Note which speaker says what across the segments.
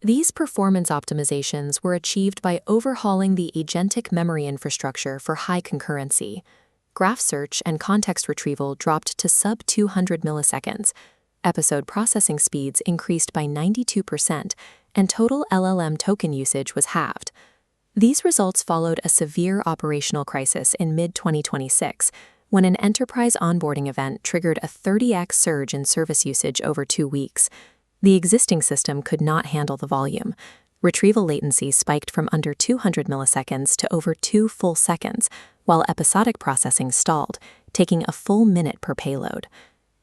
Speaker 1: These performance optimizations were achieved by overhauling the agentic memory infrastructure for high concurrency. Graph search and context retrieval dropped to sub-200 milliseconds. Episode processing speeds increased by 92%, and total LLM token usage was halved. These results followed a severe operational crisis in mid-2026, when an enterprise onboarding event triggered a 30x surge in service usage over 2 weeks. The existing system could not handle the volume. Retrieval latency spiked from under 200 milliseconds to over 2 full seconds, while episodic processing stalled, taking a full minute per payload.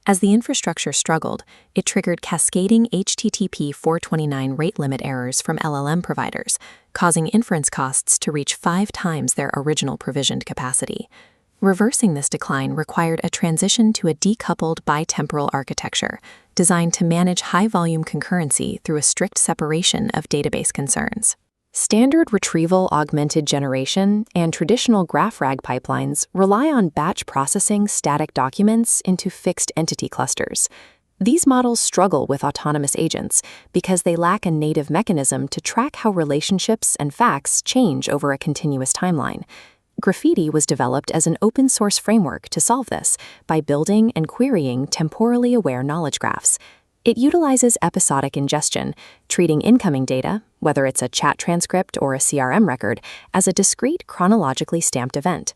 Speaker 1: As the infrastructure struggled, it triggered cascading HTTP 429 rate limit errors from LLM providers, causing inference costs to reach 5 times their original provisioned capacity. Reversing this decline required a transition to a decoupled bitemporal architecture, designed to manage high-volume concurrency through a strict separation of database concerns. Standard retrieval augmented generation and traditional GraphRag pipelines rely on batch processing static documents into fixed entity clusters. These models struggle with autonomous agents because they lack a native mechanism to track how relationships and facts change over a continuous timeline. Graphiti was developed as an open-source framework to solve this by building and querying temporally aware knowledge graphs. It utilizes episodic ingestion, treating incoming data, whether it's a chat transcript or a CRM record, as a discrete chronologically stamped event.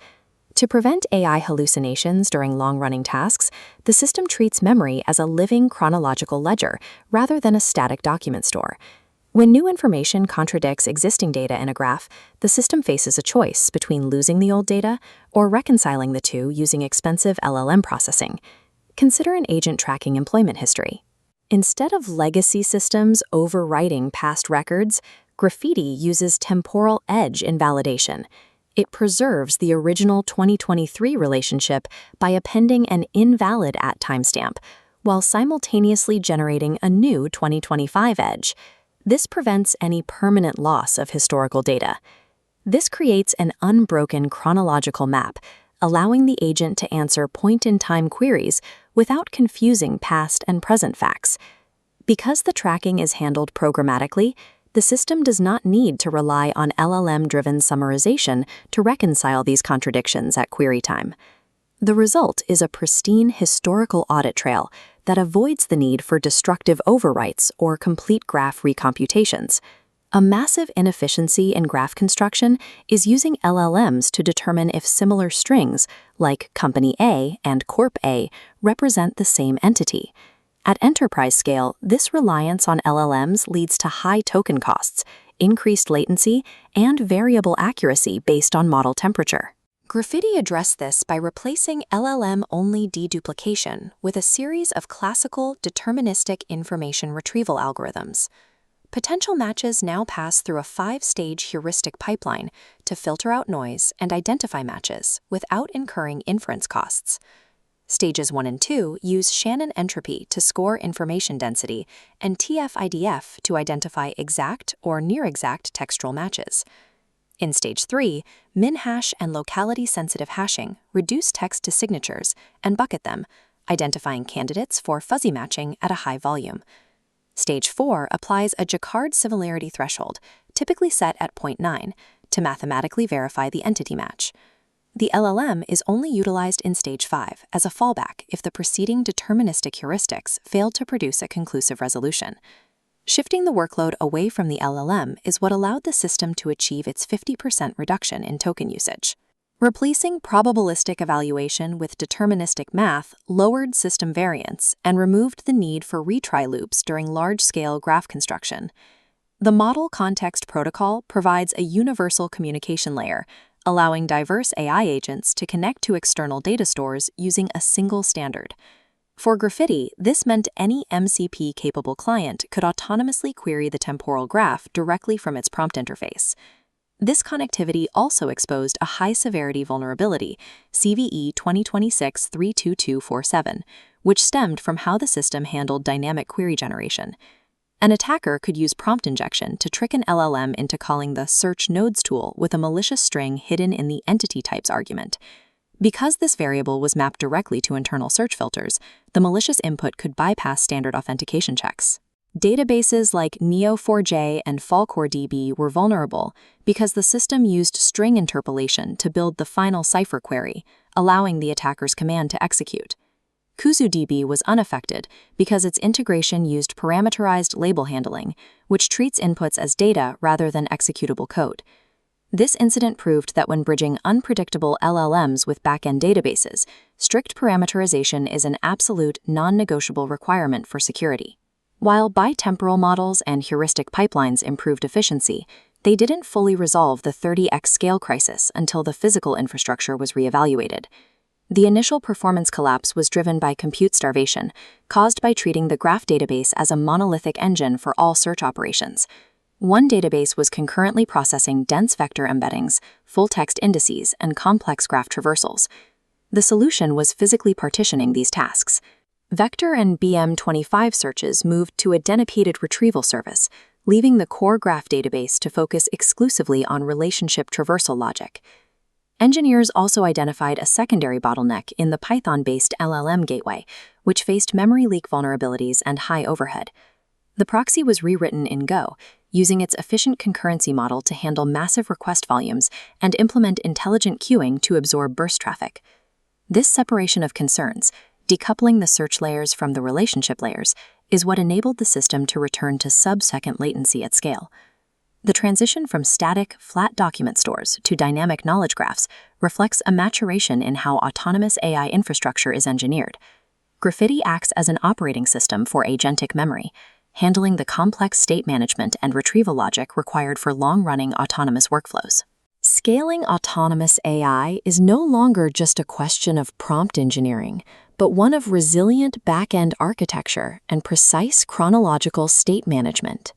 Speaker 1: To prevent AI hallucinations during long-running tasks, the system treats memory as a living chronological ledger rather than a static document store. When new information contradicts existing data in a graph, the system faces a choice between losing the old data or reconciling the two using expensive LLM processing. Consider an agent tracking employment history. Instead of legacy systems overwriting past records, Graphiti uses temporal edge invalidation. It preserves the original 2023 relationship by appending an invalid at timestamp, while simultaneously generating a new 2025 edge. This prevents any permanent loss of historical data. This creates an unbroken chronological map, allowing the agent to answer point-in-time queries without confusing past and present facts. Because the tracking is handled programmatically, the system does not need to rely on LLM-driven summarization to reconcile these contradictions at query time. The result is a pristine historical audit trail that avoids the need for destructive overwrites or complete graph recomputations. A massive inefficiency in graph construction is using LLMs to determine if similar strings, like Company A and Corp A, represent the same entity. At enterprise scale, this reliance on LLMs leads to high token costs, increased latency, and variable accuracy based on model temperature. Graphiti addressed this by replacing LLM-only deduplication with a series of classical deterministic information retrieval algorithms. Potential matches now pass through a 5-stage heuristic pipeline to filter out noise and identify matches without incurring inference costs. Stages 1 and 2 use Shannon entropy to score information density and TF-IDF to identify exact or near-exact textual matches. In Stage 3, min-hash and locality-sensitive hashing reduce text to signatures and bucket them, identifying candidates for fuzzy matching at a high volume. Stage 4 applies a Jacquard similarity threshold, typically set at 0.9, to mathematically verify the entity match. The LLM is only utilized in Stage 5 as a fallback if the preceding deterministic heuristics failed to produce a conclusive resolution. Shifting the workload away from the LLM is what allowed the system to achieve its 50% reduction in token usage. Replacing probabilistic evaluation with deterministic math lowered system variance and removed the need for retry loops during large-scale graph construction. The Model Context Protocol provides a universal communication layer, allowing diverse AI agents to connect to external data stores using a single standard. For Graphiti, this meant any MCP-capable client could autonomously query the temporal graph directly from its prompt interface. This connectivity also exposed a high-severity vulnerability, CVE 2026-32247, which stemmed from how the system handled dynamic query generation. An attacker could use prompt injection to trick an LLM into calling the search nodes tool with a malicious string hidden in the entity types argument. Because this variable was mapped directly to internal search filters, the malicious input could bypass standard authentication checks. Databases like Neo4j and FalcorDB were vulnerable because the system used string interpolation to build the final cipher query, allowing the attacker's command to execute. KuzuDB was unaffected because its integration used parameterized label handling, which treats inputs as data rather than executable code. This incident proved that when bridging unpredictable LLMs with backend databases, strict parameterization is an absolute, non-negotiable requirement for security. While bitemporal models and heuristic pipelines improved efficiency, they didn't fully resolve the 30x scale crisis until the physical infrastructure was reevaluated. The initial performance collapse was driven by compute starvation, caused by treating the graph database as a monolithic engine for all search operations. One database was concurrently processing dense vector embeddings, full-text indices, and complex graph traversals. The solution was physically partitioning these tasks. Vector and BM25 searches moved to a dedicated retrieval service, leaving the core graph database to focus exclusively on relationship traversal logic. Engineers also identified a secondary bottleneck in the Python-based LLM gateway, which faced memory leak vulnerabilities and high overhead. The proxy was rewritten in Go, using its efficient concurrency model to handle massive request volumes and implement intelligent queuing to absorb burst traffic. This separation of concerns, decoupling the search layers from the relationship layers, is what enabled the system to return to sub-second latency at scale. The transition from static, flat document stores to dynamic knowledge graphs reflects a maturation in how autonomous AI infrastructure is engineered. Graphiti acts as an operating system for agentic memory, handling the complex state management and retrieval logic required for long-running autonomous workflows. Scaling autonomous AI is no longer just a question of prompt engineering, but one of resilient back-end architecture and precise chronological state management.